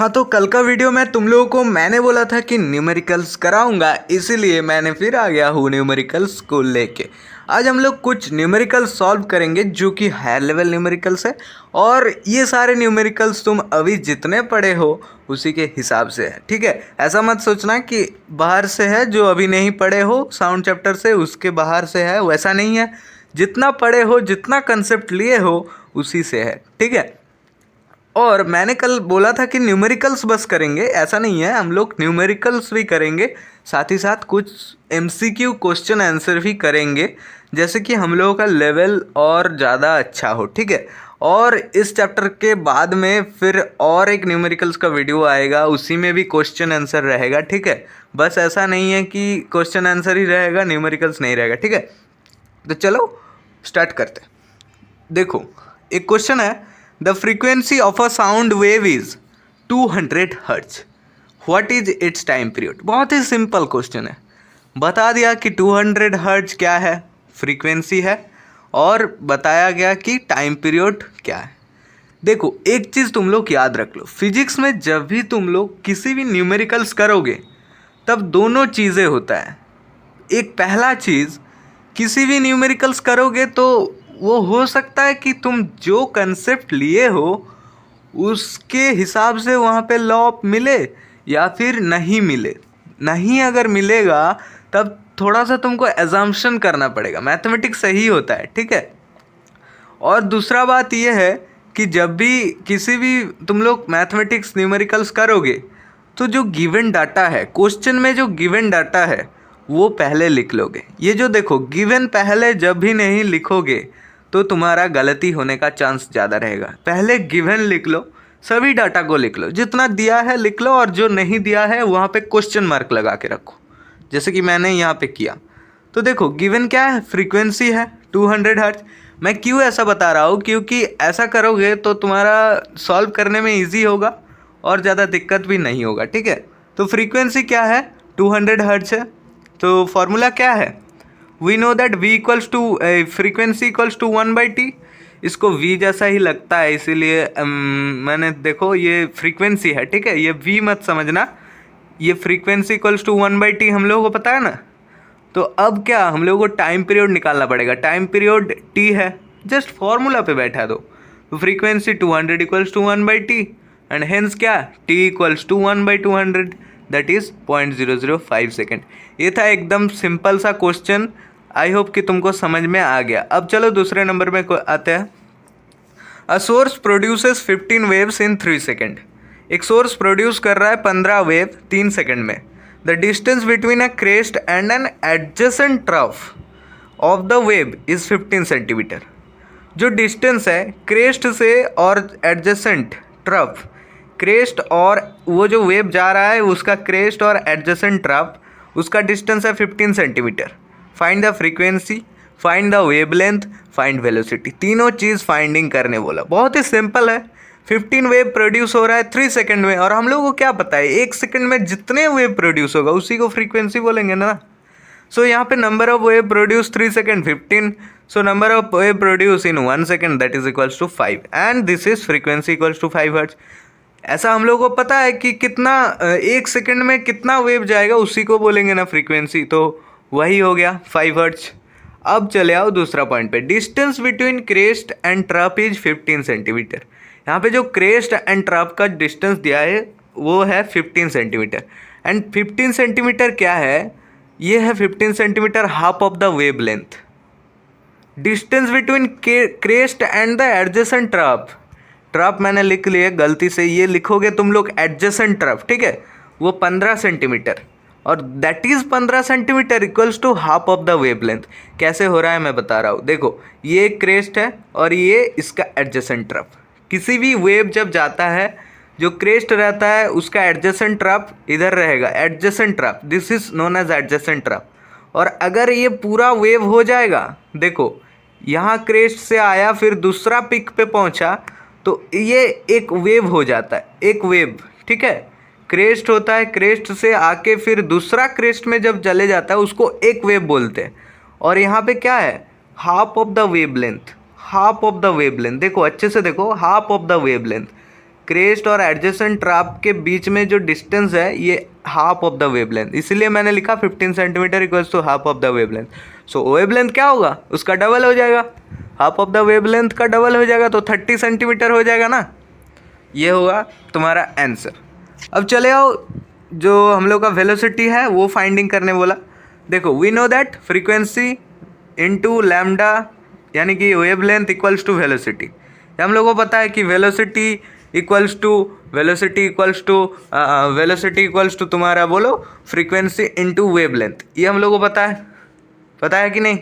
हाँ, तो कल का वीडियो में तुम लोगों को मैंने बोला था कि न्यूमेरिकल्स कराऊंगा, इसीलिए मैंने फिर आ गया हूँ न्यूमेरिकल्स को लेके। आज हम लोग कुछ न्यूमेरिकल्स सॉल्व करेंगे जो कि हायर लेवल न्यूमेरिकल्स है, और ये सारे न्यूमेरिकल्स तुम अभी जितने पढ़े हो उसी के हिसाब से है, ठीक है। ऐसा मत सोचना कि बाहर से है, जो अभी नहीं पढ़े हो साउंड चैप्टर से उसके बाहर से है, वैसा नहीं है। जितना पढ़े हो, जितना कंसेप्ट लिए हो उसी से है, ठीक है। और मैंने कल बोला था कि न्यूमेरिकल्स बस करेंगे, ऐसा नहीं है, हम लोग न्यूमेरिकल्स भी करेंगे, साथ ही साथ कुछ एमसीक्यू क्वेश्चन आंसर भी करेंगे, जैसे कि हम लोगों का लेवल और ज़्यादा अच्छा हो, ठीक है। और इस चैप्टर के बाद में फिर और एक न्यूमेरिकल्स का वीडियो आएगा, उसी में भी क्वेश्चन आंसर रहेगा, ठीक है। बस ऐसा नहीं है कि क्वेश्चन आंसर ही रहेगा, न्यूमेरिकल्स नहीं रहेगा, ठीक है। तो चलो स्टार्ट करते हैं। देखो, एक क्वेश्चन है, the frequency of a sound wave is 200 hertz, what is it's time period. बहुत ही सिंपल क्वेश्चन है, बता दिया कि 200 हर्ट्ज क्या है, फ्रीक्वेंसी है, और बताया गया कि टाइम पीरियड क्या है। देखो, एक चीज़ तुम लोग याद रख लो, फिजिक्स में जब भी तुम लोग किसी भी न्यूमेरिकल्स करोगे तब दोनों चीज़ें होता है। एक पहला चीज़, किसी भी न्यूमेरिकल्स करोगे तो वो हो सकता है कि तुम जो कंसेप्ट लिए हो उसके हिसाब से वहाँ पे लॉ मिले या फिर नहीं मिले। नहीं अगर मिलेगा तब थोड़ा सा तुमको एजम्पशन करना पड़ेगा, मैथमेटिक्स सही होता है, ठीक है। और दूसरा बात यह है कि जब भी किसी भी तुम लोग मैथमेटिक्स न्यूमेरिकल्स करोगे तो जो गिवन डाटा है, क्वेश्चन में जो गिवन डाटा है वो पहले लिख लोगे। ये जो देखो, गिवन पहले जब भी नहीं लिखोगे तो तुम्हारा गलती होने का चांस ज़्यादा रहेगा। पहले गिवन लिख लो, सभी डाटा को लिख लो, जितना दिया है लिख लो, और जो नहीं दिया है वहाँ पे क्वेश्चन मार्क लगा के रखो, जैसे कि मैंने यहाँ पे किया। तो देखो, गिवन क्या है, फ्रीक्वेंसी है 200 हर्ट्ज। मैं क्यों ऐसा बता रहा हूँ, क्योंकि ऐसा करोगे तो तुम्हारा सॉल्व करने में ईजी होगा और ज़्यादा दिक्कत भी नहीं होगा, ठीक है। तो फ्रीक्वेंसी क्या है, 200 हर्ट्ज है। तो फॉर्मूला क्या है, we know that v equals to frequency equals to 1/t। इसको v जैसा ही लगता है, इसीलिए मैंने, देखो ये फ्रीक्वेंसी है, ठीक है, ये v मत समझना, ये फ्रीक्वेंसी इक्वल्स टू 1/t हम लोगों को पता है ना। तो अब क्या, हम लोगों को टाइम पीरियड निकालना पड़ेगा, टाइम पीरियड t है, जस्ट फॉर्मूला पे बैठा दो। तो frequency 200 equals to 1/t, and hence क्या, t equals to 1/200, that is 0.005 second. ये था एकदम सिंपल सा क्वेश्चन, आई होप कि तुमको समझ में आ गया। अब चलो दूसरे नंबर में आते हैं। A source produces 15 waves in 3 second. एक सोर्स प्रोड्यूस कर रहा है 15 वेव 3 सेकेंड में। The distance between a crest and an adjacent trough of the wave is 15 centimetre. जो डिस्टेंस है क्रेस्ट से और एडजेसेंट ट्रफ, क्रेस्ट और वो जो वेव जा रहा है उसका क्रेस्ट और एडजेसेंट ट्रफ, उसका डिस्टेंस है 15 centimetre. Find the frequency, find the wavelength, find velocity, तीनों चीज़ फाइंडिंग करने बोला। बहुत ही सिंपल है, 15 वेव प्रोड्यूस हो रहा है 3 सेकंड में, और हम लोगों को क्या पता है 1 सेकंड में जितने वेव प्रोड्यूस होगा उसी को फ्रीक्वेंसी बोलेंगे ना। सो यहाँ पे number of wave produce 3 second 15, so number of wave produce in 1 second that is equals to 5, and this is frequency equals to 5 hertz. ऐसा हम लोगों को पता है कि कितना 1 सेकंड में कितना वेव जाएगा उसी को बोलेंगे ना फ्रीक्वेंसी, तो वही हो गया 5 हर्ट्ज। अब चले आओ दूसरा पॉइंट पे, distance between crest and trough is 15 centimetre. यहाँ पे जो क्रेस्ट एंड ट्रफ का डिस्टेंस दिया है वो है 15 सेंटीमीटर, एंड 15 सेंटीमीटर क्या है, ये है 15 centimetre half of the wave length. Distance between crest and the adjacent trough, trough मैंने लिख लिया गलती से, ये लिखोगे तुम लोग एडजेसेंट ट्रफ, ठीक है, वो 15 सेंटीमीटर, और that is 15 centimetre equals to half of the wave length. कैसे हो रहा है मैं बता रहा हूँ, देखो ये क्रेस्ट है और ये इसका एडजेसेंट ट्रफ। किसी भी वेव जब जाता है, जो क्रेस्ट रहता है उसका एडजेसेंट ट्रफ इधर रहेगा, adjacent trough, this is known as adjacent trough. और अगर ये पूरा वेव हो जाएगा, देखो यहाँ क्रेस्ट से आया फिर दूसरा पिक पे पहुँचा, तो ये एक वेव हो जाता है, एक वेव, ठीक है, क्रेस्ट होता है, क्रेस्ट से आके फिर दूसरा क्रेस्ट में जब चले जाता है उसको एक वेव बोलते हैं। और यहाँ पे क्या है, half of the wave length, half of the wave length, देखो अच्छे से देखो, half of the wave length. Crest और एडजेसेंट ट्रैप के बीच में जो डिस्टेंस है ये हाफ ऑफ द वेवलेंथ, इसीलिए मैंने लिखा 15 centimetre equals to half of the wavelength. So wavelength क्या होगा, उसका डबल हो जाएगा, हाफ ऑफ द वेवलेंथ का डबल हो जाएगा तो 30 सेंटीमीटर हो जाएगा ना। ये होगा तुम्हारा आंसर। अब चले आओ, जो हम लोग का वेलोसिटी है वो फाइंडिंग करने बोला। देखो we know that frequency into lambda यानी कि वेवलेंथ इक्वल्स टू वेलोसिटी। हम लोगों को पता है कि वेलोसिटी इक्वल्स टू तुम्हारा बोलो फ्रीक्वेंसी इनटू वेवलेंथ। ये हम लोगों को पता है कि नहीं?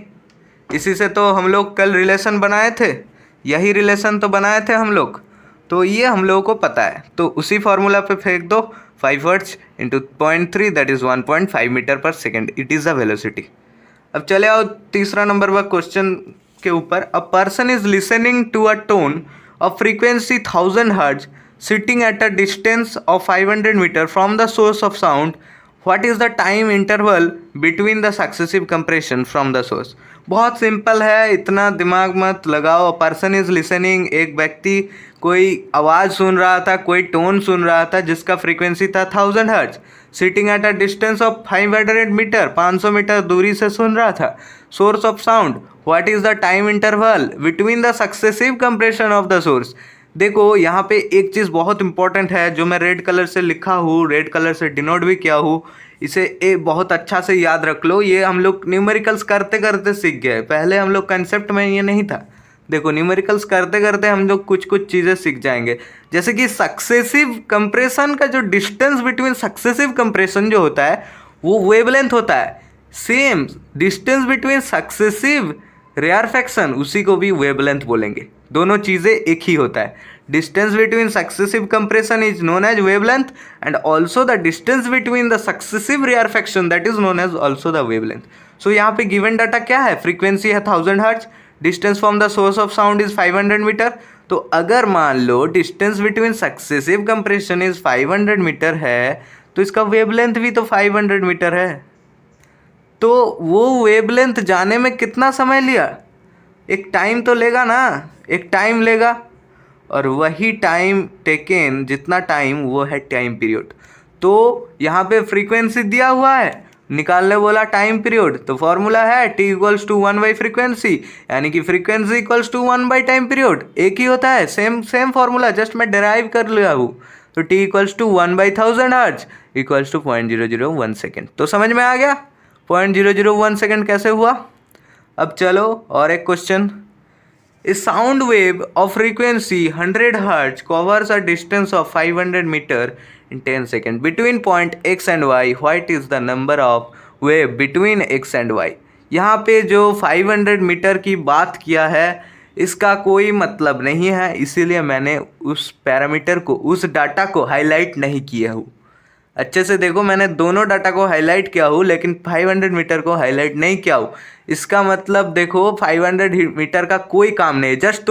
इसी से तो हम लोग कल रिलेशन बनाए थे, यही रिलेशन तो बनाए थे हम लोग, तो ये हम लोगों को पता है। तो उसी फार्मूला पे फेंक दो 5 hertz into 0.3 that is 1.5 metre per second, it is the velocity. अब चले आओ तीसरा नंबर पर क्वेश्चन के ऊपर। A person is listening to a tone of frequency 1000 hertz sitting at a distance of 500 metre from the source of sound, what is the time interval between the successive compression from the source. बहुत simple है, इतना दिमाग मत लगाओ। Person is listening, एक व्यक्ति कोई आवाज़ सुन रहा था, कोई टोन सुन रहा था जिसका फ्रीक्वेंसी था 1000 hertz, sitting at a distance of 500 metre, 500 metre दूरी से सुन रहा था। Source of sound, what is the time interval between the successive compression of the source. देखो यहाँ पे एक चीज़ बहुत इंपॉर्टेंट है जो मैं रेड कलर से लिखा हूँ, रेड कलर से डिनोट भी किया हूँ, इसे बहुत अच्छा से याद रख लो। ये हम लोग न्यूमेरिकल्स करते करते सीख गए, पहले हम लोग कंसेप्ट में ये नहीं था। देखो न्यूमेरिकल्स करते करते हम लोग कुछ चीज़ें सीख जाएंगे, जैसे कि सक्सेसिव कंप्रेशन का जो डिस्टेंस बिटवीन सक्सेसिव कंप्रेशन जो होता है वो वेवलेंथ होता है। Same distance between successive rarefaction, उसी को भी वेवलेंथ बोलेंगे। दोनों चीज़ें एक ही होता है। Distance between successive compression is known as wavelength and also the distance between the successive rarefaction that is known as also the wavelength. So यहाँ पे गिवन डाटा क्या है, फ्रीक्वेंसी है 1000 hertz, distance from the source of sound is 500 metre. तो अगर मान लो distance between successive compression is 500 metre है तो इसका वेवलेंथ भी तो 500 मीटर है। तो वो वेवलेंथ जाने में कितना समय लिया, एक टाइम तो लेगा ना, एक टाइम लेगा, और वही टाइम टेकन जितना टाइम वो है टाइम पीरियड। तो यहाँ पे फ्रीक्वेंसी दिया हुआ है, निकालने बोला टाइम पीरियड, तो फॉर्मूला है t equals to 1 by frequency, यानी कि frequency equals to 1 by time period, एक ही होता है, सेम फॉर्मूला, जस्ट मैं डेराइव कर लिया हूँ। तो t इक्वल्स टू 1 बाई 1000 हर्ट्ज इक्वल्स टू 0.001 सेकेंड। तो समझ में आ गया 0.001 सेकेंड कैसे हुआ। अब चलो और एक question. A sound wave of frequency 100 Hz covers a distance of 500 meter in 10 seconds between point x and y. What is the number of wave between x and y? यहाँ पे जो 500 मीटर की बात किया है इसका कोई मतलब नहीं है, इसीलिए मैंने उस पैरामीटर को, उस डाटा को हाईलाइट नहीं किया हूँ। अच्छे से देखो, मैंने दोनों डाटा को हाईलाइट किया हूँ लेकिन 500 मीटर को हाईलाइट नहीं किया हूँ। इसका मतलब देखो 500 मीटर का कोई काम नहीं है, जस्ट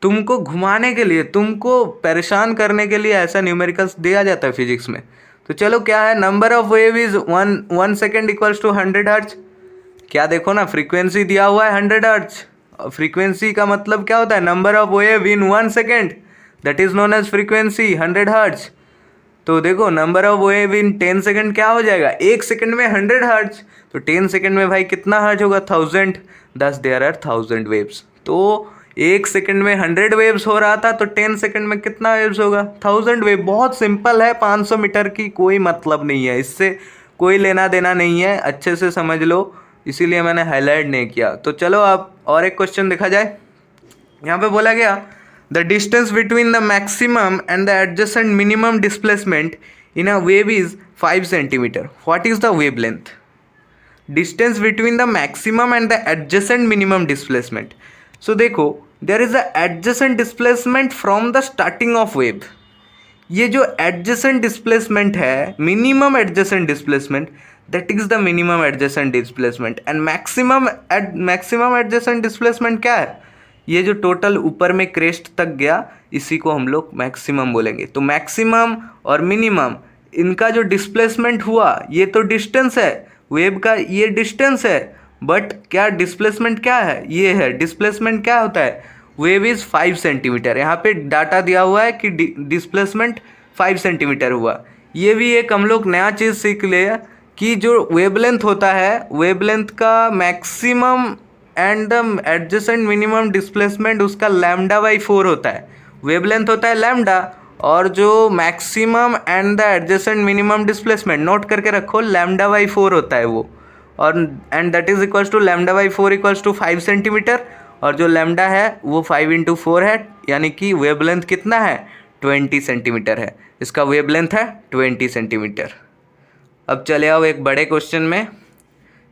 तुमको घुमाने के लिए, तुमको परेशान करने के लिए ऐसा न्यूमेरिकल्स दिया जाता है फिजिक्स में। तो चलो क्या है, number of wave is 1 second equals to 100 hertz. क्या देखो ना, फ्रीक्वेंसी दिया हुआ है 100 हर्ट्ज, फ्रीक्वेंसी का मतलब क्या होता है, number of wave in 1 second, that is known as frequency 100 hertz. तो देखो number of wave in 10 second क्या हो जाएगा, 1 सेकेंड में 100 हर्ट्ज, तो 10 सेकेंड में भाई कितना हर्ट्ज होगा, 1000, दस देयर आर 1000 वेव्स। तो 1 सेकेंड में 100 वेव्स हो रहा था, तो 10 सेकेंड में कितना वेव्स होगा, 1000 वेव। बहुत सिंपल है, 500 मीटर की कोई मतलब नहीं है, इससे कोई लेना देना नहीं है, अच्छे से समझ लो, इसीलिए मैंने हाईलाइट नहीं किया। तो चलो अब और एक क्वेश्चन देखा जाए। यहाँ पे बोला गया the distance between the maximum and the adjacent minimum displacement in a wave is 5 centimeter. What is the wavelength? Distance between the maximum and the adjacent minimum displacement. So देखो, there is a adjacent displacement from the starting of wave. ये जो adjacent displacement है, minimum adjacent displacement, that is the minimum adjacent displacement, and maximum adjacent displacement क्या है, ये जो total ऊपर में क्रेस्ट तक गया इसी को हम लोग मैक्सिमम बोलेंगे। तो मैक्सिमम और मिनिमम इनका जो डिस्प्लेसमेंट हुआ ये तो डिस्टेंस है, वेव का ये डिस्टेंस है, बट क्या डिस्प्लेसमेंट क्या है, ये है डिस्प्लेसमेंट। क्या होता है, वेव इज़ 5 सेंटीमीटर। यहाँ पे डाटा दिया हुआ है कि डिस्प्लेसमेंट 5 सेंटीमीटर हुआ। ये भी एक हम लोग नया चीज़ सीख लिया कि जो वेवलेंथ होता है, वेवलेंथ का maximum and the adjacent minimum displacement उसका λ/4 होता है। वेवलेंथ होता है लैम्डा, और जो maximum and the adjacent minimum displacement note करके रखो λ/4 होता है वो, और and that is equals to λ/4 equals to 5 centimetre, और जो लैम्डा है वो 5 × 4 है, यानी कि वेवलेंथ कितना है 20 सेंटीमीटर है। इसका वेवलेंथ है 20 सेंटीमीटर। अब चले आओ एक बड़े क्वेश्चन में।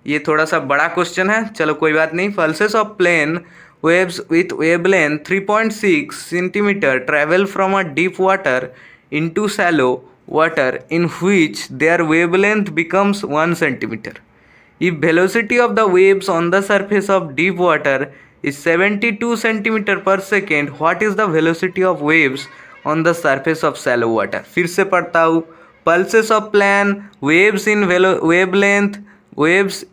ये थोड़ा सा बड़ा क्वेश्चन है, चलो कोई बात नहीं। Pulses of plane waves with wavelength 3.6 centimeter travel from a deep water into shallow water in which their wavelength becomes 1 centimeter. If velocity of the waves on the surface of deep water is 72 centimeter per second, what is the velocity of waves on the surface of shallow water? फिर से पढ़ता हूँ। Pulses of plane waves in wavelength waves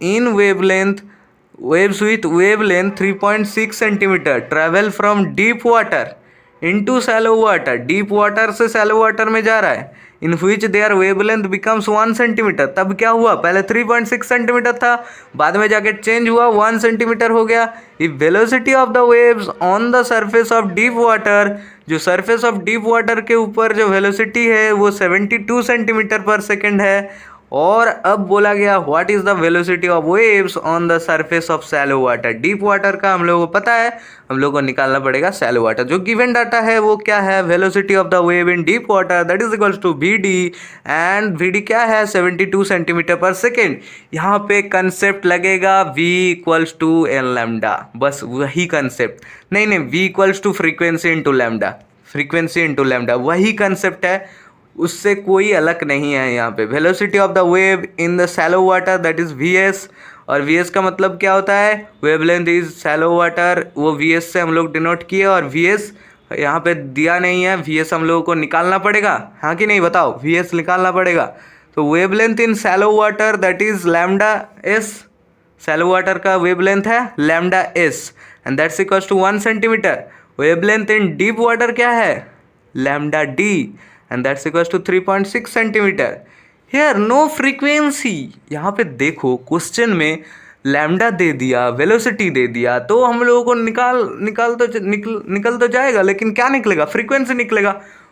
with wavelength 3.6 centimeter travel from deep water into shallow water. deep water से shallow water में जा रहा है, in which their wavelength becomes 1 centimeter. तब क्या हुआ, पहले 3.6 सेंटीमीटर था, बाद में जाके चेंज हुआ 1 सेंटीमीटर हो गया। If velocity of the waves on the surface of deep water, जो surface of deep water के ऊपर जो velocity है वो 72 सेंटीमीटर पर सेकेंड है, और अब बोला गया what is the velocity of waves on the surface of shallow water. Deep water का हम लोगों को पता है, हम लोगों को निकालना पड़ेगा सैलो वाटर। जो गिवन डाटा है वो क्या है, velocity of the wave in deep water that is equals to V D, and V D क्या है 72 सेंटीमीटर पर सेकेंड। यहाँ पे कंसेप्ट लगेगा v equals to N lambda, बस वही कंसेप्ट, नहीं v equals to frequency into lambda, frequency into lambda, वही कंसेप्ट है, उससे कोई अलग नहीं है। यहाँ पे velocity of the wave in the shallow water that is vs, और vs का मतलब क्या होता है, वेवलेंथ इज सैलो वाटर, वो vs से हम लोग डिनोट किए, और vs यहाँ पे दिया नहीं है, vs हम लोगों को निकालना पड़ेगा, हाँ कि नहीं बताओ, vs निकालना पड़ेगा। तो wavelength in shallow water that is λs, shallow water का वेवलेंथ है λs, and that's equals to 1 centimetre. Wavelength in deep water क्या है λd, and that's equals to 3.6 centimetre. Here no frequency, यहाँ पे देखो क्वेश्चन में लैम्डा दे दिया, velocity दे दिया, तो हम लोगों को निकल तो जाएगा, लेकिन क्या निकलेगा, फ्रीक्वेंसी निकलेगा।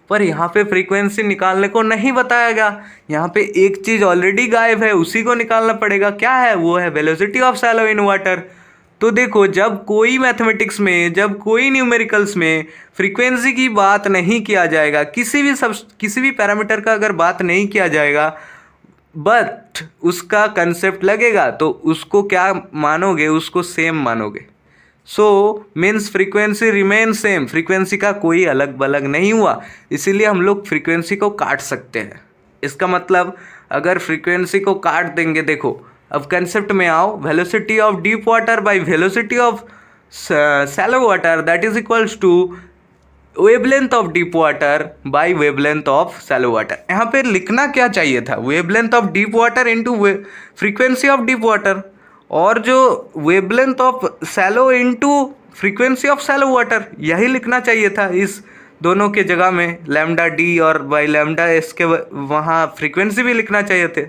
पर यहाँ पे फ्रीक्वेंसी निकालने को नहीं बताया गया, यहाँ पे एक चीज़ ऑलरेडी गायब है, उसी को निकालना पड़ेगा। क्या है, वो है velocity of shallow in water. तो देखो, जब कोई मैथमेटिक्स में, जब कोई न्यूमेरिकल्स में फ्रीक्वेंसी की बात नहीं किया जाएगा, किसी भी पैरामीटर का अगर बात नहीं किया जाएगा, बट उसका कंसेप्ट लगेगा, तो उसको क्या मानोगे, उसको सेम मानोगे। So means frequency remain same, frequency का कोई अलग बलग नहीं हुआ, इसीलिए हम लोग फ्रीक्वेंसी को काट सकते हैं। इसका मतलब अगर फ्रीक्वेंसी को काट देंगे, देखो अब कंसेप्ट में आओ, velocity of deep water by velocity of shallow water that is equals to wavelength of deep water by wavelength of shallow water. यहाँ पे लिखना क्या चाहिए था, wavelength of deep water into frequency of deep water, और जो wavelength of shallow into frequency of shallow water, यही लिखना चाहिए था इस दोनों के जगह में, लैम्डा डी और बाय लैम्डा एस के वहाँ फ्रीक्वेंसी भी लिखना चाहिए थे,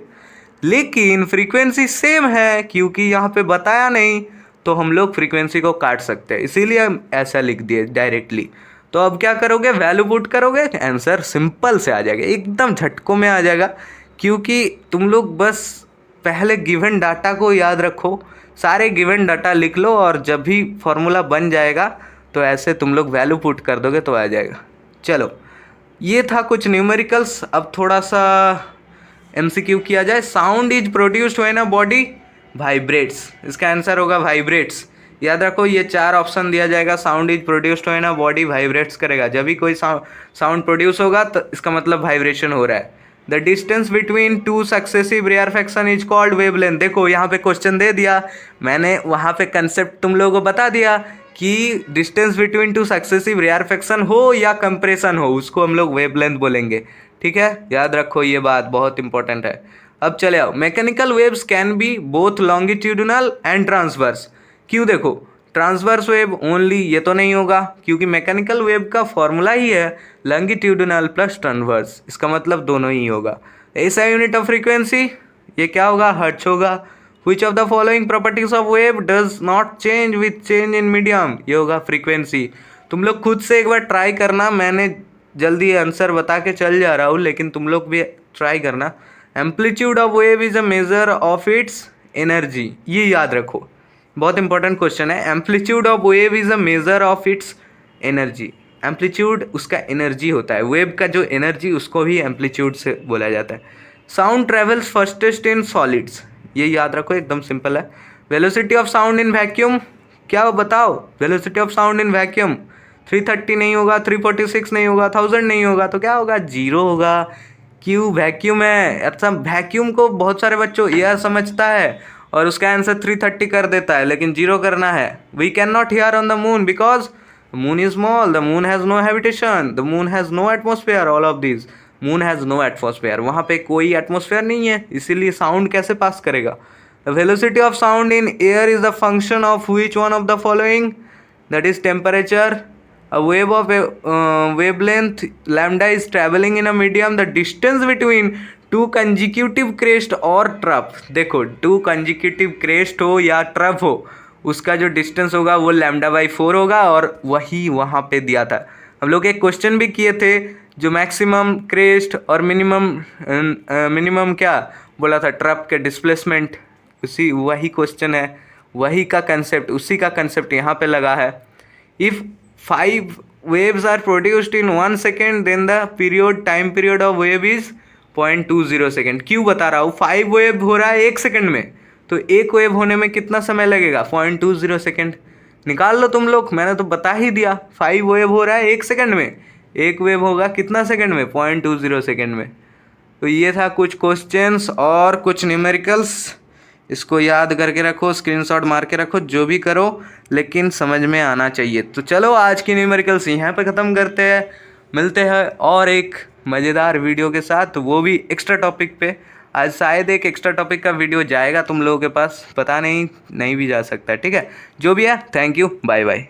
लेकिन फ्रीक्वेंसी सेम है, क्योंकि यहाँ पे बताया नहीं, तो हम लोग फ्रीक्वेंसी को काट सकते हैं, इसीलिए हम ऐसा लिख दिए डायरेक्टली। तो अब क्या करोगे, वैल्यू पुट करोगे, आंसर सिंपल से आ जाएगा, एकदम झटकों में आ जाएगा, क्योंकि तुम लोग बस पहले गिवन डाटा को याद रखो, सारे गिवन डाटा लिख लो, और जब भी फॉर्मूला बन जाएगा तो ऐसे तुम लोग वैल्यू पुट कर दोगे तो आ जाएगा। चलो, ये था कुछ न्यूमेरिकल्स। अब थोड़ा सा MCQ किया जाए। Sound is produced when a body vibrates, इसका आंसर होगा वाइब्रेट्स। याद रखो, ये 4 ऑप्शन दिया जाएगा। Sound is produced when a body vibrates करेगा, जब भी कोई साउंड प्रोड्यूस होगा तो इसका मतलब वाइब्रेशन हो रहा है। The distance between 2 successive rarefaction is called wavelength. देखो यहाँ पे क्वेश्चन दे दिया, मैंने वहाँ पे कंसेप्ट तुम लोगों को बता दिया कि डिस्टेंस बिटवीन 2 सक्सेसिव रेयरफैक्शन हो या कंप्रेशन हो, उसको हम लोग वेवलेंथ बोलेंगे। ठीक है, याद रखो, ये बात बहुत इंपॉर्टेंट है। अब चले आओ, mechanical waves can be both longitudinal and transverse. क्यों, देखो ट्रांसवर्स वेव ओनली, ये तो नहीं होगा क्योंकि मैकेनिकल वेव का फॉर्मूला ही है लॉन्गिट्यूडिनल प्लस ट्रांसवर्स, इसका मतलब दोनों ही होगा। ऐसा यूनिट ऑफ फ्रीक्वेंसी, ये क्या होगा, हर्ट्ज होगा। Which of the following properties of wave does not change with change in medium, ये होगा फ्रीक्वेंसी। तुम लोग खुद से एक बार ट्राई करना, मैंने जल्दी आंसर बता के चल जा रहा हूँ लेकिन तुम लोग भी ट्राई करना। Amplitude of wave is a measure of its energy, ये याद रखो, बहुत इंपॉर्टेंट क्वेश्चन है। Amplitude of wave is a measure of its energy, amplitude उसका एनर्जी होता है, वेव का जो एनर्जी उसको भी एम्पलीट्यूड से बोला जाता है। Sound travels fastest in solids, ये याद रखो, एकदम सिंपल है। Velocity of sound in vacuum, क्या बताओ, velocity of sound in vacuum 330 नहीं होगा, 346 नहीं होगा, 1000 नहीं होगा, तो क्या होगा, 0 होगा। क्यों, वैक्यूम है। अच्छा, वैक्यूम को बहुत सारे बच्चों एयर समझता है और उसका आंसर 330 कर देता है, लेकिन 0 करना है। We can not hear on the moon because moon is small, the moon has no habitation, the moon has no atmosphere, all of this, moon has no atmosphere, वहाँ पे कोई एटमोसफेयर नहीं है, इसीलिए साउंड कैसे पास करेगा। The velocity of sound in air is the function of which one of the following, that is temperature. A wave of wavelength lambda is traveling in a medium, the distance between two consecutive crest और trough, देखो two consecutive crest हो या trough हो, उसका जो distance होगा वो λ/4 होगा, और वही वहाँ पे दिया था। हम लोग एक क्वेश्चन भी किए थे जो मैक्सिमम क्रेस्ट और मिनिमम क्या बोला था, ट्रफ के डिस्प्लेसमेंट, उसी वही क्वेश्चन है, वही का कंसेप्ट, उसी का कंसेप्ट यहाँ पे लगा है। If 5 waves are produced in 1 second then the time period of wave is 0.20 second. क्यों बता रहा हूँ, 5 वेव हो रहा है 1 सेकेंड में, तो एक वेव होने में कितना समय लगेगा, 0.20 सेकेंड। निकाल लो तुम लोग, मैंने तो बता ही दिया, 5 वेव हो रहा है 1 सेकेंड में, एक वेव होगा कितना सेकेंड में, 0.20 सेकेंड में। तो ये था कुछ क्वेश्चंस और कुछ न्यूमेरिकल्स, इसको याद करके रखो, स्क्रीनशॉट मार के रखो, जो भी करो लेकिन समझ में आना चाहिए। तो चलो आज की न्यूमेरिकल्स यहाँ पे ख़त्म करते हैं, मिलते हैं और एक मज़ेदार वीडियो के साथ, वो भी एक्स्ट्रा टॉपिक पे। आज शायद एक एक्स्ट्रा टॉपिक का वीडियो जाएगा तुम लोगों के पास, पता नहीं भी जा सकता है, ठीक है। जो भी है, थैंक यू, बाय बाय।